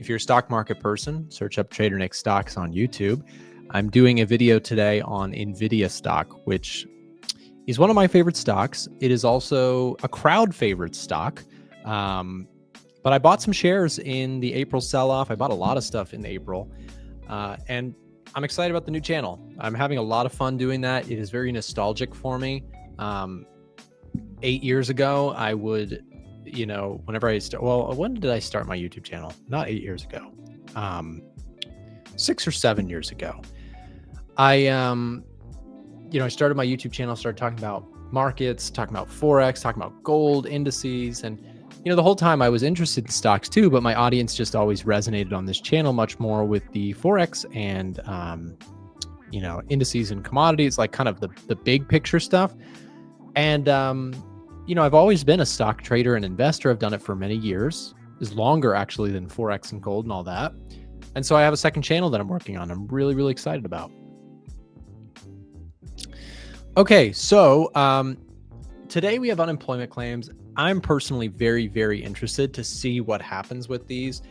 If you're a stock market person, search up Trader Nick Stocks on YouTube. I'm doing a video today on NVIDIA stock, which is one of my favorite stocks. It is also a crowd favorite stock. But I bought some shares in the April sell-off. I bought a lot of stuff in April. And I'm excited about the new channel. I'm having a lot of fun doing that. It is very nostalgic for me. 8 years ago, I would, whenever I start, well, when did I start my YouTube channel? Not 8 years ago. 6 or 7 years ago. I started my YouTube channel, started talking about markets, talking about Forex, talking about gold, indices, and the whole time I was interested in stocks too, but my audience just always resonated on this channel much more with the Forex and, indices and commodities, like kind of the big picture stuff. And, I've always been a stock trader and investor. I've done it for many years. It's longer actually than Forex and gold and all that. And so I have a second channel that I'm working on. I'm really, really excited about. Okay, so today we have unemployment claims. I'm personally very, very interested to see what happens with these,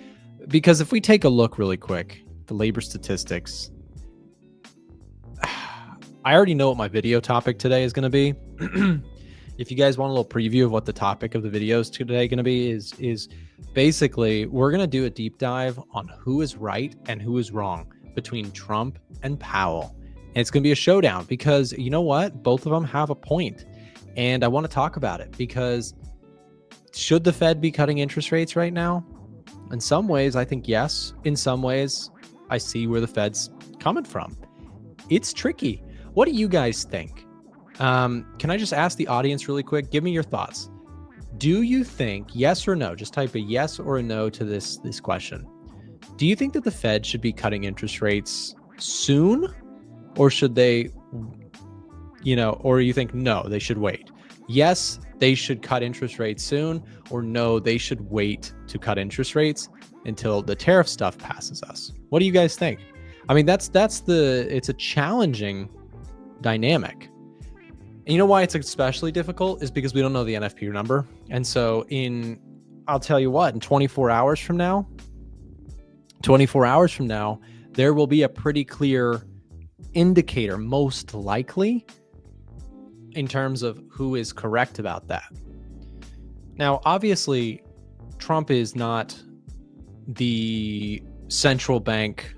because if we take a look really quick, the labor statistics, I already know what my video topic today is going to be. If you guys want a little preview of what the topic of the video is today going to be, is basically we're going to do a deep dive on who is right and who is wrong between Trump and Powell. And it's going to be a showdown because you know what? Both of them have a point. And I want to talk about it because should the Fed be cutting interest rates right now? In some ways, I think yes. In some ways, I see where the Fed's coming from. It's tricky. What do you guys think? Can I just ask the audience really quick? Give me your thoughts. Do you think, yes or no, just type a yes or a no to this question. Do you think that the Fed should be cutting interest rates soon? Or should they, or you think, no, they should wait? Yes, they should cut interest rates soon, or no, they should wait to cut interest rates until the tariff stuff passes us. What do you guys think? I mean, it's a challenging dynamic. And you know why it's especially difficult is because we don't know the NFP number. And so I'll tell you what, in 24 hours from now, there will be a pretty clear indicator, most likely, in terms of who is correct about that. Now, obviously, Trump is not the central bank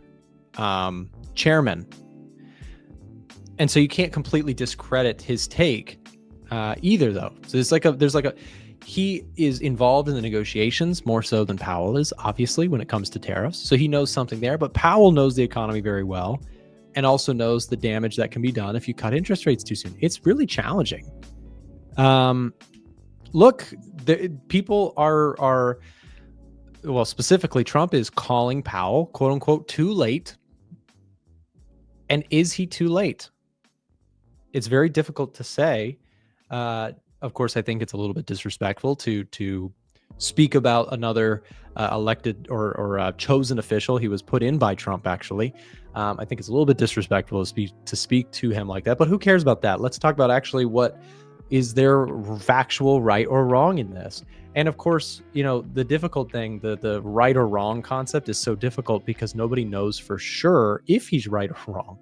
chairman. And so you can't completely discredit his take either, though. So he is involved in the negotiations more so than Powell is, obviously, when it comes to tariffs. So he knows something there, but Powell knows the economy very well and also knows the damage that can be done if you cut interest rates too soon. It's really challenging. Look, people are, well, specifically Trump is calling Powell, quote unquote, too late. And is he too late? It's very difficult to say. Of course, I think it's a little bit disrespectful to speak about another elected or chosen official. He was put in by Trump, actually. I think it's a little bit disrespectful to speak to him like that, but who cares about that? Let's talk about actually what is there factual right or wrong in this. And of course, the difficult thing, the right or wrong concept is so difficult because nobody knows for sure if he's right or wrong,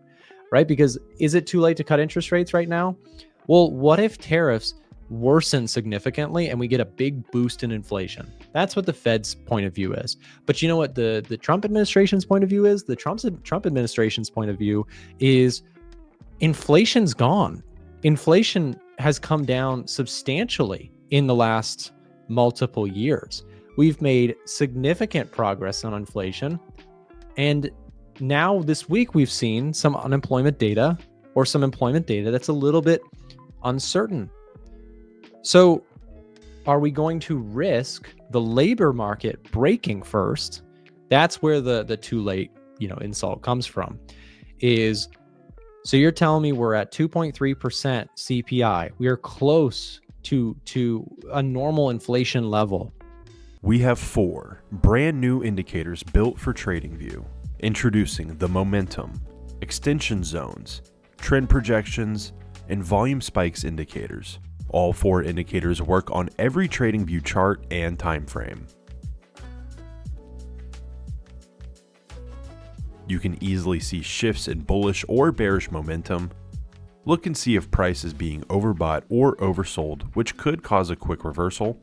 right? Because is it too late to cut interest rates right now? Well, what if tariffs worsen significantly and we get a big boost in inflation? That's what the Fed's point of view is. But you know what the Trump administration's point of view is? The Trump administration's point of view is inflation's gone. Inflation has come down substantially in the last multiple years. We've made significant progress on inflation. And now this week we've seen some unemployment data or some employment data that's a little bit uncertain. So are we going to risk the labor market breaking first? That's where the too late, insult comes from. So you're telling me we're at 2.3% CPI. We are close to a normal inflation level. We have 4 brand new indicators built for TradingView, introducing the momentum, extension zones, trend projections, and volume spikes indicators. All 4 indicators work on every TradingView chart and time frame. You can easily see shifts in bullish or bearish momentum. Look and see if price is being overbought or oversold, which could cause a quick reversal.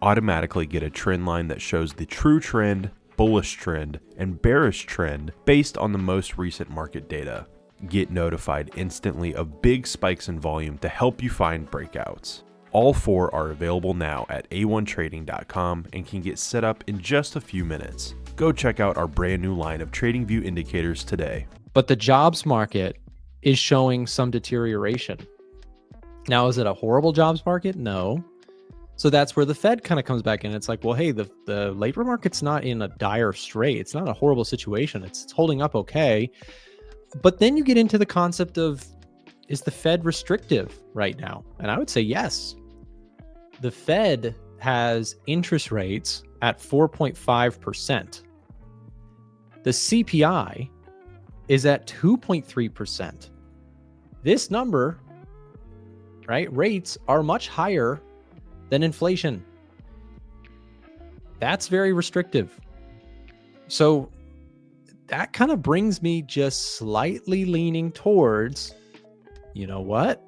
Automatically get a trend line that shows the true trend, bullish trend, and bearish trend based on the most recent market data. Get notified instantly of big spikes in volume to help you find breakouts. All 4 are available now at a1trading.com and can get set up in just a few minutes. Go check out our brand new line of TradingView indicators today. But the jobs market is showing some deterioration. Now, is it a horrible jobs market? No. So that's where the Fed kind of comes back in. It's like, well, hey, the labor market's not in a dire strait. It's not a horrible situation. It's holding up okay. But then you get into the concept of, is the Fed restrictive right now? And I would say yes. The Fed has interest rates at 4.5%. The CPI is at 2.3%. This number, right, rates are much higher than inflation. That's very restrictive. So that kind of brings me just slightly leaning towards, you know what?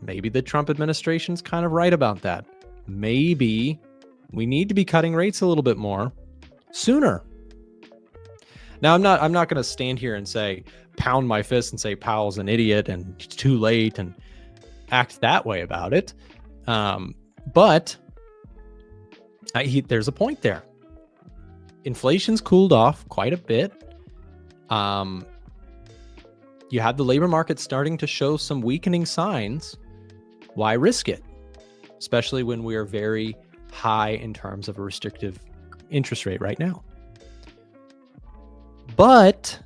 Maybe the Trump administration's kind of right about that. Maybe we need to be cutting rates a little bit more sooner. Now, I'm not going to stand here and say, pound my fist and say Powell's an idiot and it's too late and act that way about it. But there's a point there. Inflation's cooled off quite a bit. You have the labor market starting to show some weakening signs. Why risk it? Especially when we are very high in terms of a restrictive interest rate right now. But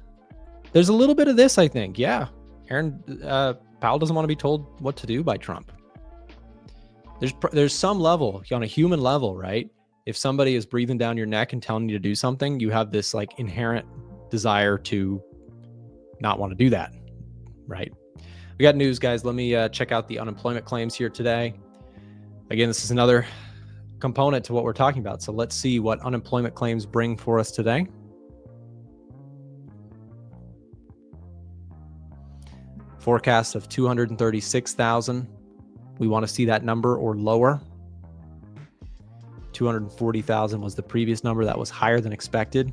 there's a little bit of this, I think. Yeah, Powell doesn't want to be told what to do by Trump. There's some level, on a human level, right? If somebody is breathing down your neck and telling you to do something, you have this like inherent desire to not want to do that, right? We got news, guys. Let me check out the unemployment claims here today. Again, this is another component to what we're talking about. So let's see what unemployment claims bring for us today. Forecast of 236,000. We want to see that number or lower. 240,000 was the previous number. That was higher than expected.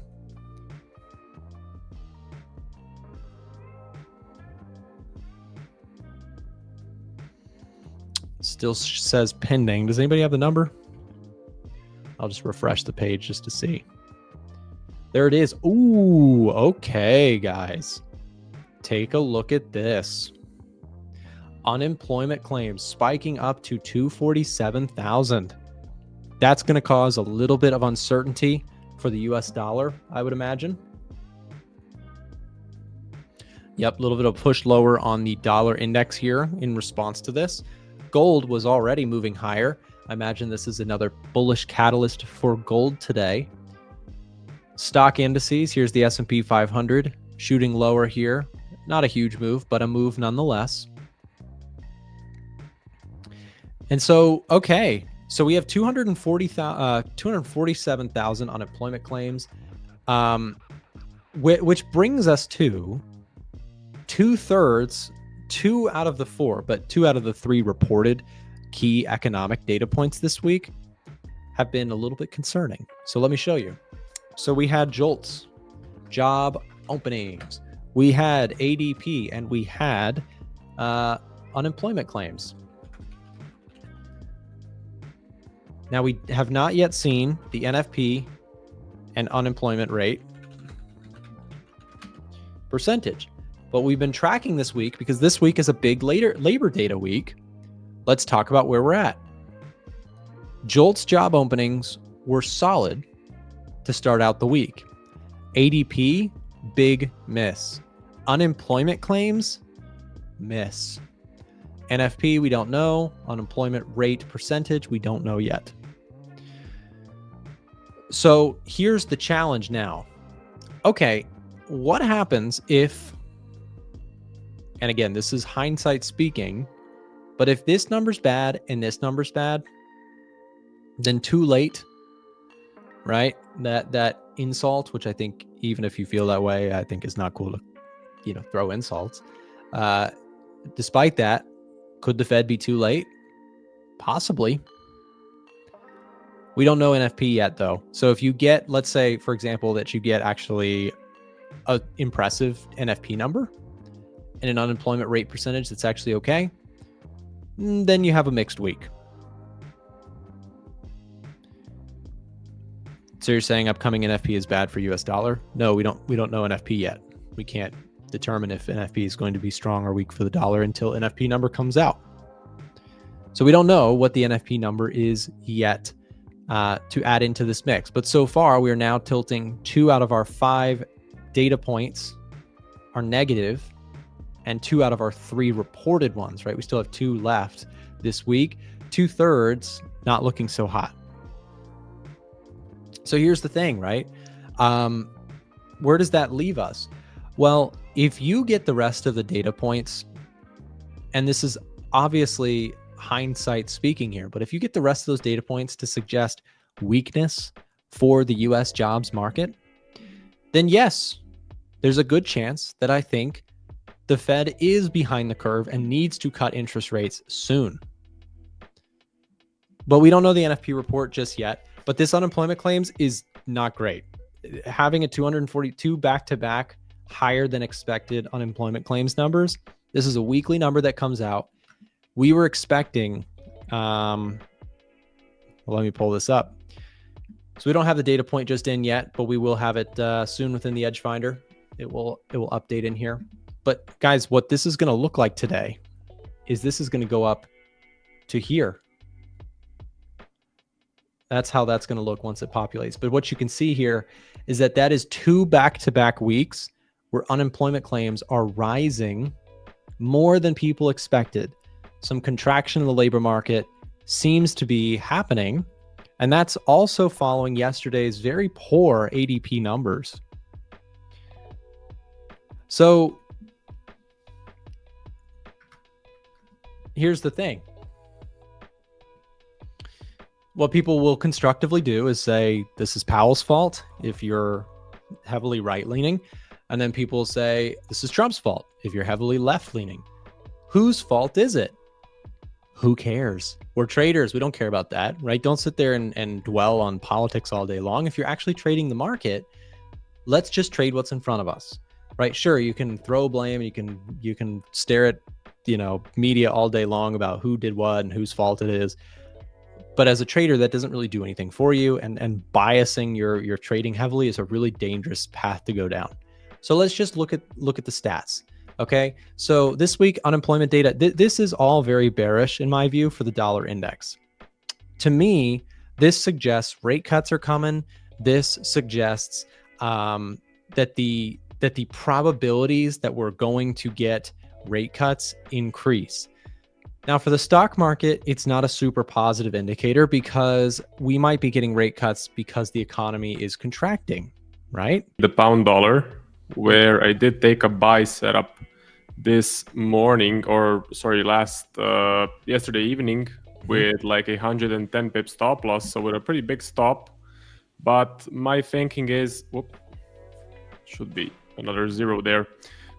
Still says pending. Does anybody have the number? I'll just refresh the page just to see. There it is. Ooh, okay, guys. Take a look at this. Unemployment claims spiking up to 247,000. That's going to cause a little bit of uncertainty for the US dollar, I would imagine. Yep, a little bit of push lower on the dollar index here in response to this. Gold was already moving higher. I imagine this is another bullish catalyst for gold today. Stock indices, here's the S&P 500 shooting lower here. Not a huge move, but a move nonetheless. And so, okay, so we have 247,000 unemployment claims, which brings us to 2/3, 2 out of the 4, but 2 out of the 3 reported key economic data points this week have been a little bit concerning. So let me show you. So we had JOLTS, job openings. We had ADP, and we had unemployment claims. Now, we have not yet seen the NFP and unemployment rate percentage, but we've been tracking this week because this week is a big labor data week. Let's talk about where we're at. JOLTS job openings were solid to start out the week. ADP, big miss. Unemployment claims, miss. NFP, we don't know. Unemployment rate percentage, we don't know yet. So here's the challenge now. Okay, what happens if, and again, this is hindsight speaking, but if this number's bad and this number's bad, then too late, right? that insult, which I think even if you feel that way, I think is not cool to, throw insults. Despite that, could the Fed be too late? Possibly. We don't know NFP yet, though. So if you get, let's say, for example, that you get actually an impressive NFP number and an unemployment rate percentage that's actually okay, then you have a mixed week. So you're saying upcoming NFP is bad for US dollar? No, we don't know NFP yet. We can't determine if NFP is going to be strong or weak for the dollar until NFP number comes out. So we don't know what the NFP number is yet to add into this mix. But so far, we are now tilting 2 out of our 5 data points are negative, and 2 out of our 3 reported ones, right? We still have 2 left this week. 2/3 not looking so hot. So here's the thing, right? Where does that leave us? Well, if you get the rest of the data points, and this is obviously hindsight speaking here, but if you get the rest of those data points to suggest weakness for the US jobs market, then yes, there's a good chance that I think the Fed is behind the curve and needs to cut interest rates soon. But we don't know the NFP report just yet. But this unemployment claims is not great. Having a 242 back-to-back higher than expected unemployment claims numbers. This is a weekly number that comes out. We were expecting, let me pull this up. So we don't have the data point just in yet, but we will have it soon within the Edge Finder. It will update in here. But guys, what this is going to look like today is this is going to go up to here. That's how that's going to look once it populates. But what you can see here is that is 2 back-to-back weeks where unemployment claims are rising more than people expected. Some contraction in the labor market seems to be happening. And that's also following yesterday's very poor ADP numbers. So here's the thing. What people will constructively do is say, this is Powell's fault if you're heavily right-leaning. And then people will say, this is Trump's fault if you're heavily left-leaning. Whose fault is it? Who cares? We're traders. We don't care about that, right? Don't sit there and dwell on politics all day long. If you're actually trading the market, let's just trade what's in front of us, right? Sure, you can throw blame. You can stare at, media all day long about who did what and whose fault it is. But as a trader, that doesn't really do anything for you. And biasing your trading heavily is a really dangerous path to go down. So let's just look at the stats. Okay. So this week, unemployment data, this is all very bearish in my view for the dollar index. To me, this suggests rate cuts are coming. This suggests that the probabilities that we're going to get rate cuts increase. Now, for the stock market, it's not a super positive indicator because we might be getting rate cuts because the economy is contracting, right? The pound dollar, where I did take a buy setup this morning, yesterday evening with like 110 pip stop loss. So with a pretty big stop. But my thinking is, should be another 0 there.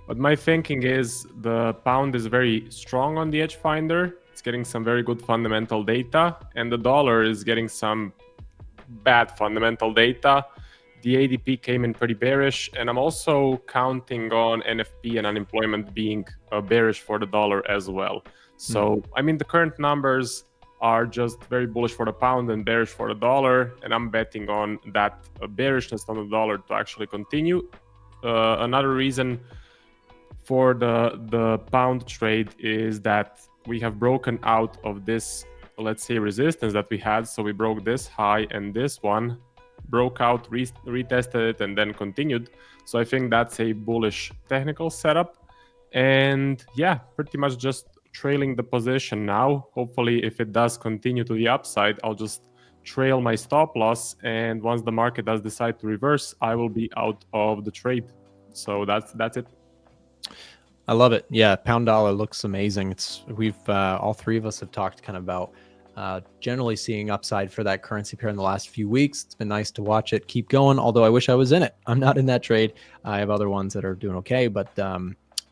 But my thinking is the pound is very strong on the Edge Finder. It's getting some very good fundamental data, and the dollar is getting some bad fundamental data. The ADP came in pretty bearish, and I'm also counting on NFP and unemployment being bearish for the dollar as well. So, the current numbers are just very bullish for the pound and bearish for the dollar, and I'm betting on that bearishness on the dollar to actually continue. Another reason for the pound trade is that we have broken out of this, let's say, resistance that we had. So we broke this high and this one broke out, retested it, and then continued. So I think that's a bullish technical setup. And yeah, pretty much just trailing the position now. Hopefully, if it does continue to the upside, I'll just trail my stop loss. And once the market does decide to reverse, I will be out of the trade. So that's it. I love it. Yeah, pound dollar looks amazing. We've all three of us have talked kind of about Generally seeing upside for that currency pair in the last few weeks. It's been nice to watch it keep going, although I wish I was in it. I'm not in that trade. I have other ones that are doing okay, but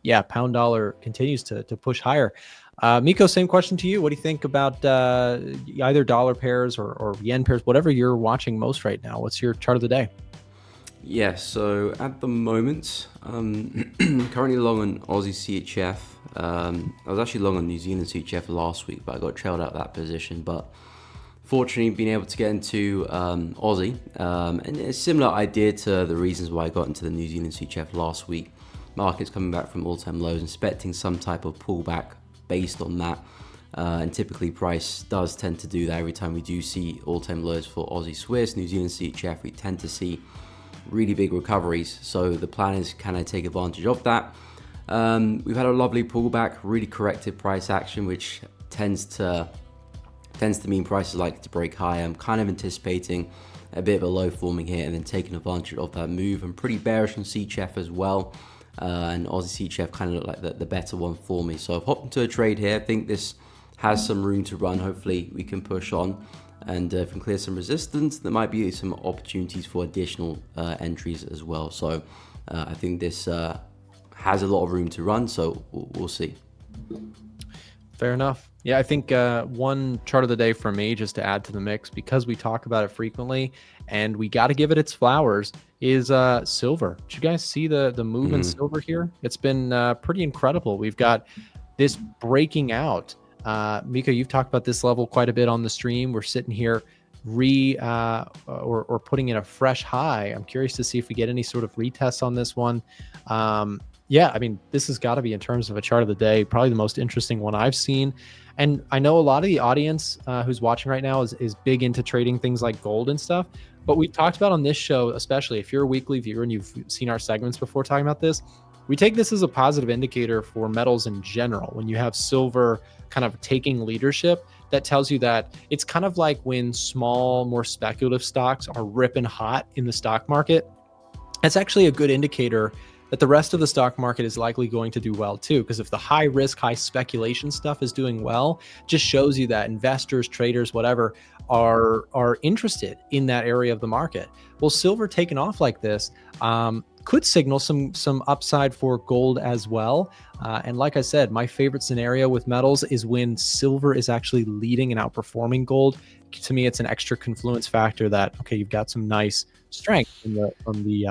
yeah, pound dollar continues to push higher. Miko, same question to you. What do you think about either dollar pairs or yen pairs, whatever you're watching most right now? What's your chart of the day? Yeah, so at the moment, currently long on Aussie CHF. I was actually long on New Zealand CHF last week, but I got trailed out of that position. But fortunately, being able to get into Aussie, and a similar idea to the reasons why I got into the New Zealand CHF last week. Markets coming back from all-time lows, expecting some type of pullback based on that. And typically price does tend to do that every time we do see all-time lows for Aussie Swiss, New Zealand CHF. We tend to see really big recoveries, so the plan is can I take advantage of that. We've had a lovely pullback, really corrective price action, which tends to mean prices like to break higher. I'm kind of anticipating a bit of a low forming here and then taking advantage of that move. I'm pretty bearish on CHF as well, and Aussie CHF kind of look like the better one for me, so I've hopped into a trade here. I think this has some room to run. Hopefully we can push on, and if we can clear some resistance, there might be some opportunities for additional entries as well. So I think this has a lot of room to run, so we'll see. Fair enough. Yeah, I think one chart of the day for me, just to add to the mix, because we talk about it frequently and we got to give it its flowers, is silver. Did you guys see the move in silver here? It's been pretty incredible. We've got this breaking out. Mika, you've talked about this level quite a bit on the stream. We're sitting here or putting in a fresh high. I'm curious to see if we get any sort of retests on this one. Yeah, I mean, this has got to be, in terms of a chart of the day, probably the most interesting one I've seen. And I know a lot of the audience who's watching right now is big into trading things like gold and stuff. But we've talked about on this show, especially if you're a weekly viewer and you've seen our segments before talking about this, we take this as a positive indicator for metals in general. When you have silver kind of taking leadership, that tells you that it's kind of like when small, more speculative stocks are ripping hot in the stock market. That's actually a good indicator that the rest of the stock market is likely going to do well too. Because if the high risk, high speculation stuff is doing well, just shows you that investors, traders, whatever, are interested in that area of the market. Well, silver taking off like this could signal some upside for gold as well. And like I said, my favorite scenario with metals is when silver is actually leading and outperforming gold. To me, it's an extra confluence factor that, okay, you've got some nice strength from the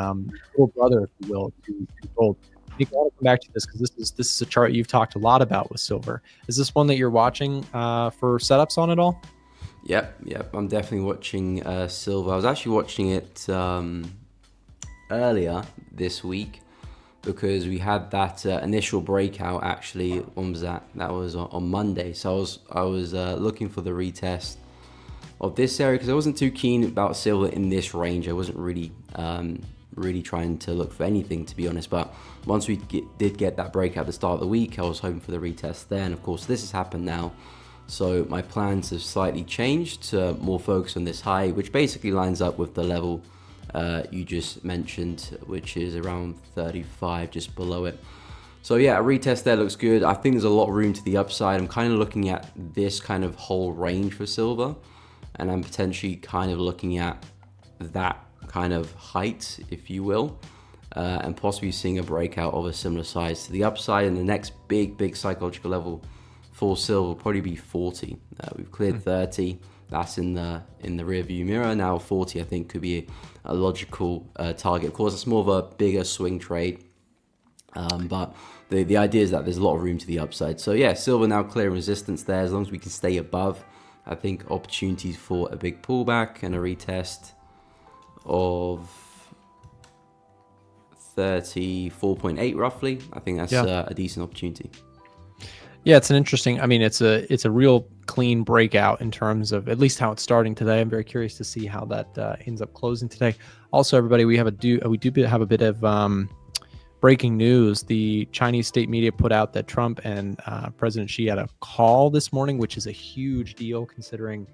little brother, if you will, to gold. I think I want to come back to this because this is a chart you've talked a lot about with silver. Is this one that you're watching for setups on at all? Yep. I'm definitely watching silver. I was actually watching it earlier this week because we had that initial breakout. Actually, when was that? That was on Monday. So I was looking for the retest of this area because I wasn't too keen about silver in this range. I wasn't really trying to look for anything, to be honest. But once we did get that breakout at the start of the week, I was hoping for the retest there. And of course, this has happened now. So my plans have slightly changed to more focus on this high, which basically lines up with the level you just mentioned, which is around 35, just below it. So yeah, a retest there looks good. I think there's a lot of room to the upside. I'm kind of looking at this kind of whole range for silver, and I'm potentially kind of looking at that kind of height, if you will, and possibly seeing a breakout of a similar size to the upside. And the next big psychological level for silver will probably be 40. We've cleared 30. That's in the rear view mirror. Now 40, I think, could be a logical target. Of course, it's more of a bigger swing trade, but the idea is that there's a lot of room to the upside. So yeah, silver now clearing resistance there. As long as we can stay above, I think opportunities for a big pullback and a retest of 34.8 roughly. I think that's a decent opportunity. Yeah, it's an interesting. I mean, it's a real clean breakout in terms of at least how it's starting today. I'm very curious to see how that ends up closing today. Also, everybody, we do have a bit of breaking news. The Chinese state media put out that Trump and President Xi had a call this morning, which is a huge deal considering,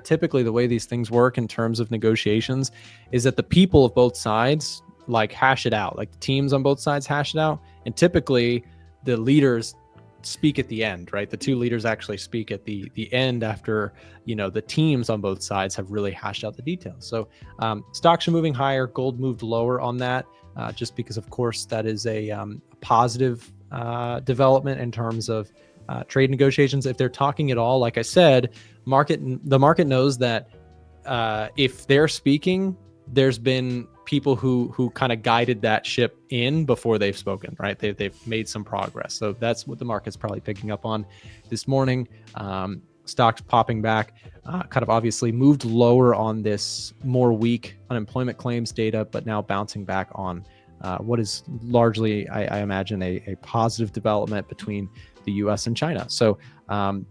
typically the way these things work in terms of negotiations is that the people of both sides hash it out, like the teams on both sides hash it out, and typically the leaders speak at the end, right? The two leaders actually speak at the end after, the teams on both sides have really hashed out the details. So stocks are moving higher, gold moved lower on that, just because of course that is a positive development in terms of trade negotiations. If they're talking at all, like I said, the market knows that if they're speaking, there's been people who kind of guided that ship in before they've spoken, right? They've made some progress. So that's what the market's probably picking up on this morning. Stocks popping back, kind of obviously moved lower on this more weak unemployment claims data, but now bouncing back on what is largely, I imagine, a positive development between the US and China. So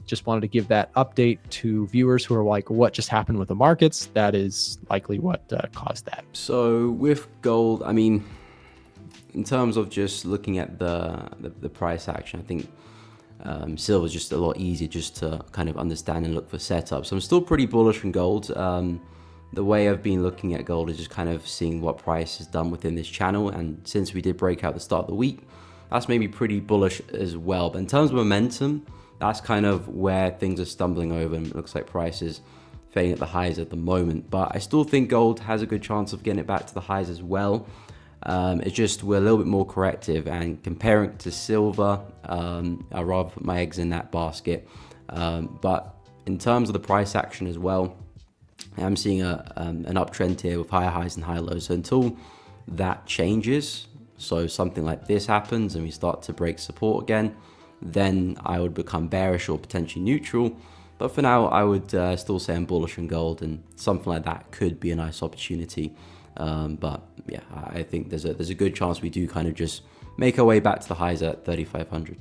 just wanted to give that update to viewers who are like, what just happened with the markets? That is likely what caused that. So with gold, I mean, in terms of just looking at the price action, I think silver is just a lot easier just to kind of understand and look for setup. So I'm still pretty bullish on gold. The way I've been looking at gold is just kind of seeing what price is done within this channel. And since we did break out the start of the week, that's maybe pretty bullish as well. But in terms of momentum, that's kind of where things are stumbling over, and it looks like prices fading at the highs at the moment. But I still think gold has a good chance of getting it back to the highs as well. It's just we're a little bit more corrective, and comparing it to silver, I'd rather put my eggs in that basket. But in terms of the price action as well, I'm seeing an uptrend here with higher highs and higher lows. So until that changes, so something like this happens and we start to break support again, then I would become bearish or potentially neutral. But for now, I would still say I'm bullish on gold, and something like that could be a nice opportunity. But yeah, I think there's a good chance we do kind of just make our way back to the highs at 3,500.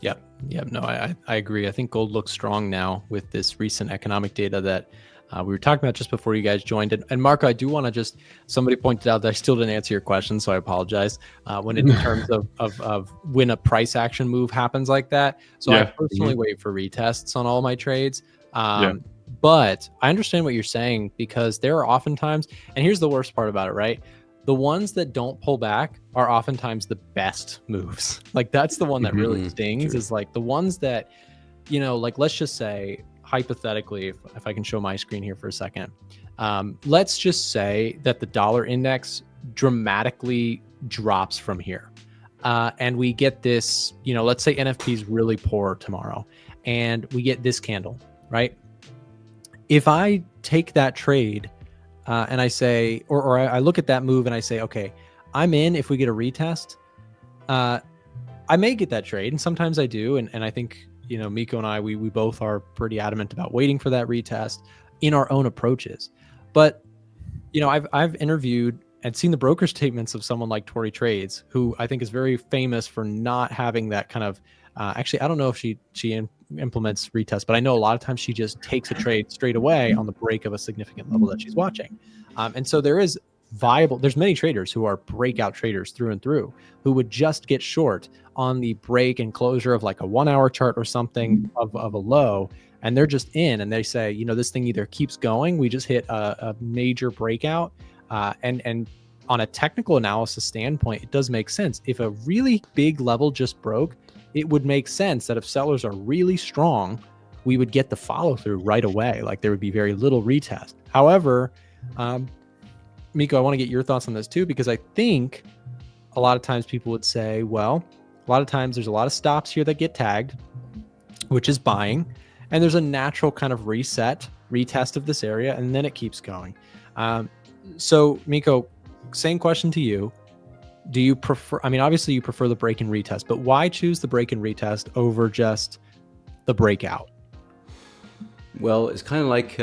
Yep. No, I agree. I think gold looks strong now with this recent economic data that we were talking about just before you guys joined. And Marco, I do want to somebody pointed out that I still didn't answer your question, so I apologize. When in terms of when a price action move happens like that. So I personally wait for retests on all my trades. But I understand what you're saying, because there are oftentimes, and here's the worst part about it, right? The ones that don't pull back are oftentimes the best moves. Like that's the one that really stings, is like the ones that, like let's just say, hypothetically, if I can show my screen here for a second, let's just say that the dollar index dramatically drops from here. And we get this, let's say NFP is really poor tomorrow and we get this candle, right? If I take that trade and I say, or I look at that move and I say, okay, I'm in if we get a retest, I may get that trade. And sometimes I do. And I think, Miko and I, we both are pretty adamant about waiting for that retest in our own approaches. But, I've interviewed and seen the broker statements of someone like Tori Trades, who I think is very famous for not having that kind of, actually, I don't know if she implements retest, but I know a lot of times she just takes a trade straight away on the break of a significant level that she's watching. And so there's many traders who are breakout traders through and through, who would just get short on the break and closure of like a 1 hour chart or something of a low. And they're just in, and they say, this thing either keeps going. We just hit a major breakout. And on a technical analysis standpoint, it does make sense. If a really big level just broke, it would make sense that if sellers are really strong, we would get the follow through right away. Like there would be very little retest. However, Miko, I want to get your thoughts on this too, because I think a lot of times people would say, well, a lot of times there's a lot of stops here that get tagged, which is buying. And there's a natural kind of retest of this area, and then it keeps going. So Miko, same question to you. Do you prefer, obviously you prefer the break and retest, but why choose the break and retest over just the breakout? Well, it's kind of like,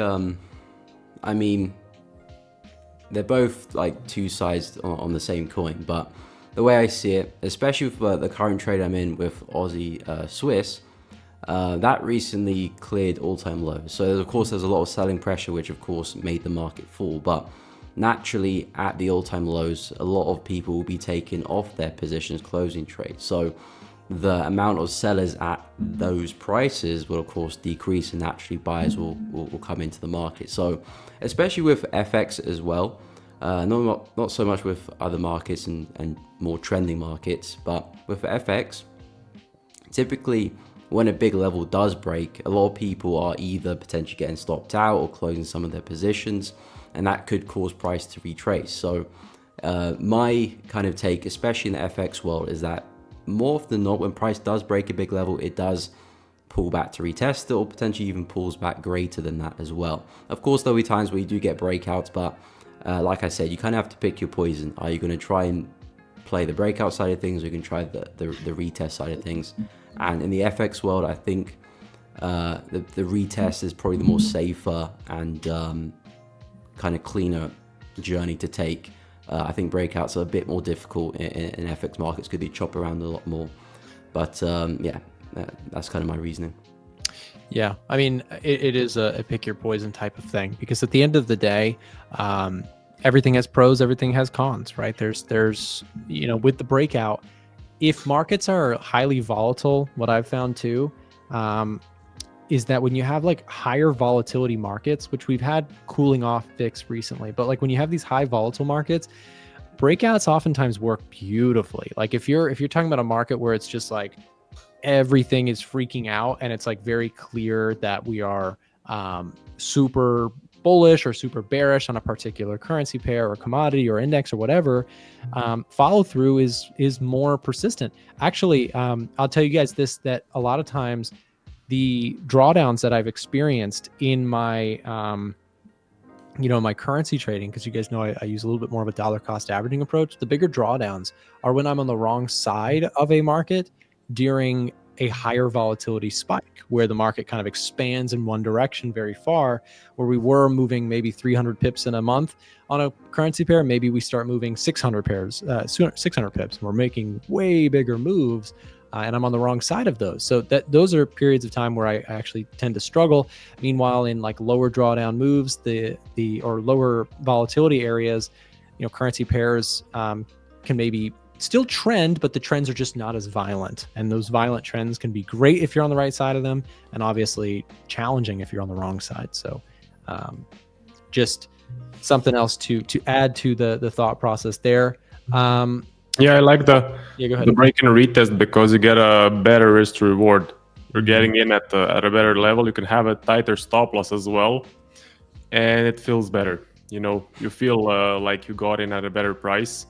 they're both like two sides on the same coin, but the way I see it, especially for the current trade I'm in with Aussie Swiss, that recently cleared all-time lows. So of course there's a lot of selling pressure, which of course made the market fall, but naturally at the all-time lows, a lot of people will be taking off their positions closing trades. So the amount of sellers at those prices will of course decrease, and naturally buyers will come into the market. So especially with FX as well, not so much with other markets and more trending markets, but with FX, typically when a big level does break, a lot of people are either potentially getting stopped out or closing some of their positions, and that could cause price to retrace. So my kind of take, especially in the FX world, is that more often than not, when price does break a big level, it does pull back to retest it, or potentially even pulls back greater than that as well. Of course, there'll be times where you do get breakouts, but like I said, you kind of have to pick your poison. Are you going to try and play the breakout side of things, or you can try the retest side of things? And in the FX world, I think the retest is probably the more safer and kind of cleaner journey to take. I think breakouts are a bit more difficult in FX markets because they chop around a lot more. But yeah, that's kind of my reasoning. Yeah, I mean, it is a pick your poison type of thing, because at the end of the day, everything has pros, everything has cons, right? There's with the breakout, if markets are highly volatile, what I've found too, is that when you have like higher volatility markets, which we've had cooling off fix recently, but like when you have these high volatile markets, breakouts oftentimes work beautifully. Like if you're talking about a market where it's just like everything is freaking out and it's like very clear that we are super bullish or super bearish on a particular currency pair or commodity or index or whatever, follow through is more persistent. Actually, I'll tell you guys this, that a lot of times the drawdowns that I've experienced in my my currency trading, because you guys know I use a little bit more of a dollar cost averaging approach, the bigger drawdowns are when I'm on the wrong side of a market during a higher volatility spike, where the market kind of expands in one direction very far, where we were moving maybe 300 pips in a month on a currency pair. Maybe we start moving 600 pips, and we're making way bigger moves, and I'm on the wrong side of those. So those are periods of time where I actually tend to struggle. Meanwhile, in like lower drawdown moves, or lower volatility areas, currency pairs can maybe still trend, but the trends are just not as violent. And those violent trends can be great if you're on the right side of them, and obviously challenging if you're on the wrong side. So just something else to add to the thought process there. Yeah, I like go ahead. the break and retest, because you get a better risk to reward. You're getting in at a better level. You can have a tighter stop loss as well, and it feels better. You feel like you got in at a better price.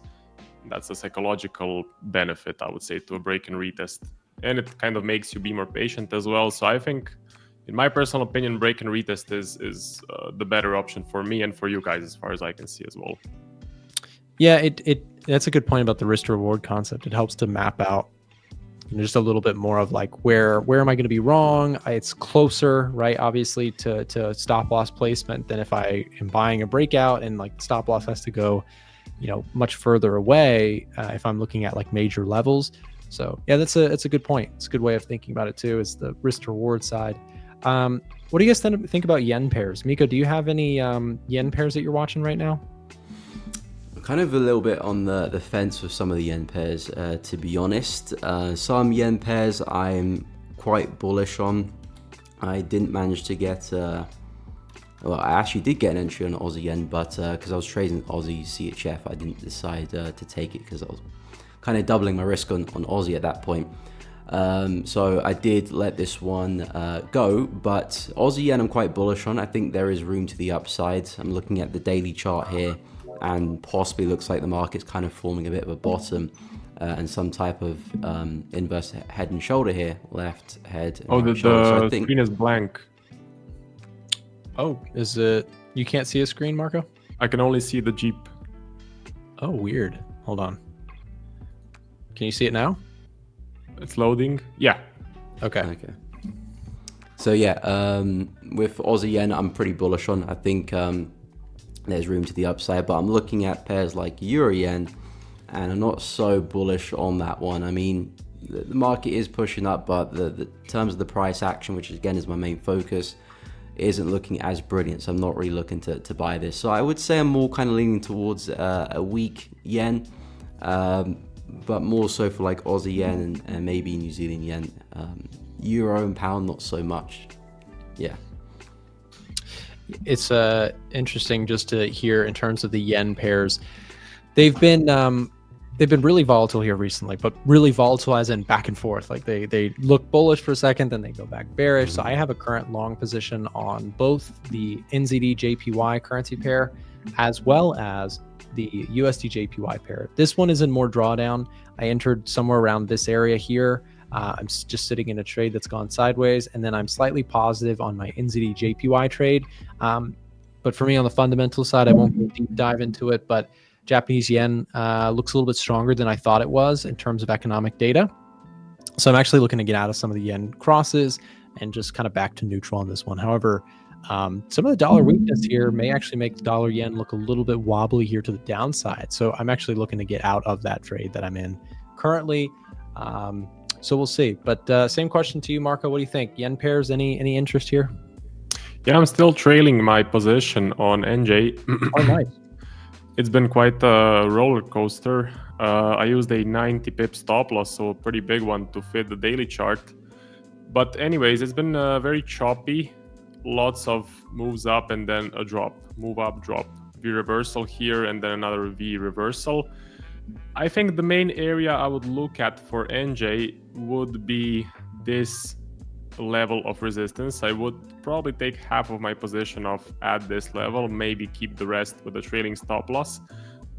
That's a psychological benefit, I would say, to a break and retest, and it kind of makes you be more patient as well. So I think, in my personal opinion, break and retest is the better option for me and for you guys, as far as I can see as well. Yeah, that's a good point about the risk to reward concept. It helps to map out just a little bit more of like where am I going to be wrong. It's closer, right, obviously to stop loss placement than if I am buying a breakout and like stop loss has to go much further away if I'm looking at like major levels. So yeah, that's a good point. It's a good way of thinking about it too, is the risk to reward side. What do you guys think about yen pairs? Miko, do you have any yen pairs that you're watching right now? Kind of a little bit on the fence with some of the yen pairs, to be honest. Some yen pairs I'm quite bullish on. I didn't manage to get well, I actually did get an entry on Aussie yen, but because I was trading Aussie CHF, I didn't decide to take it because I was kind of doubling my risk on Aussie at that point. So I did let this one go, but Aussie yen I'm quite bullish on. I think there is room to the upside. I'm looking at the daily chart here, and possibly looks like the market's kind of forming a bit of a bottom and some type of inverse head and shoulder here, left head and right shoulder. So I think screen is blank. Oh, is it? You can't see a screen, Marco? I can only see the Jeep. Oh, weird. Hold on. Can you see it now? It's loading. Yeah. Okay. So yeah, with Aussie yen, I'm pretty bullish on. I think there's room to the upside, but I'm looking at pairs like Euro yen, and I'm not so bullish on that one. I mean, the market is pushing up, but the terms of the price action, which again is my main focus, isn't looking as brilliant, so I'm not really looking to buy this. So I would say I'm more kind of leaning towards a weak yen, but more so for like Aussie yen and maybe New Zealand yen. Euro and pound, not so much. Yeah. It's interesting just to hear in terms of the yen pairs. They've been they've been really volatile here recently, but really volatile as in back and forth. Like they look bullish for a second, then they go back bearish. So I have a current long position on both the NZD JPY currency pair as well as the USD JPY pair. This one is in more drawdown. I entered somewhere around this area here. I'm just sitting in a trade that's gone sideways, and then I'm slightly positive on my NZD JPY trade. But for me on the fundamental side, I won't go deep dive into it, but Japanese yen looks a little bit stronger than I thought it was in terms of economic data. So I'm actually looking to get out of some of the yen crosses and just kind of back to neutral on this one. However, some of the dollar weakness here may actually make the dollar yen look a little bit wobbly here to the downside. So I'm actually looking to get out of that trade that I'm in currently. So we'll see. But same question to you, Marco. What do you think? Yen pairs, any interest here? Yeah, I'm still trailing my position on NJ. Oh, nice. It's been quite a roller coaster. I used a 90 pip stop loss, so a pretty big one to fit the daily chart. But anyways, it's been very choppy. Lots of moves up and then a drop. Move up, drop. V reversal here and then another V reversal. I think the main area I would look at for NJ would be this level of resistance. I would probably take half of my position off at this level, maybe keep the rest with a trailing stop loss.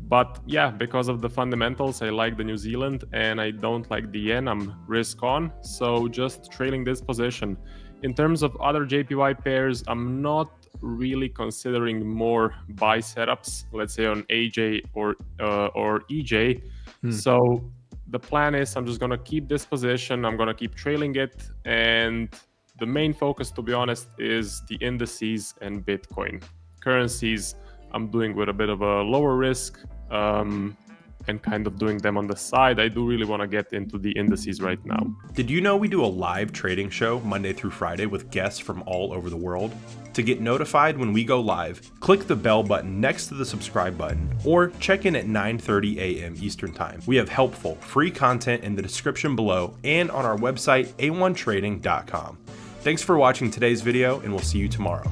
But yeah, because of the fundamentals, I like the New Zealand and I don't like the yen. I'm risk on, so just trailing this position. In terms of other JPY pairs, I'm not really considering more buy setups, let's say on AJ or EJ. So the plan is I'm just going to keep this position. I'm going to keep trailing it. And the main focus, to be honest, is the indices and Bitcoin. Currencies, I'm doing with a bit of a lower risk and kind of doing them on the side. I do really want to get into the indices right now. Did you know we do a live trading show Monday through Friday with guests from all over the world? To get notified when we go live, click the bell button next to the subscribe button or check in at 9:30 a.m. Eastern Time. We have helpful, free content in the description below and on our website, a1trading.com. Thanks for watching today's video, and we'll see you tomorrow.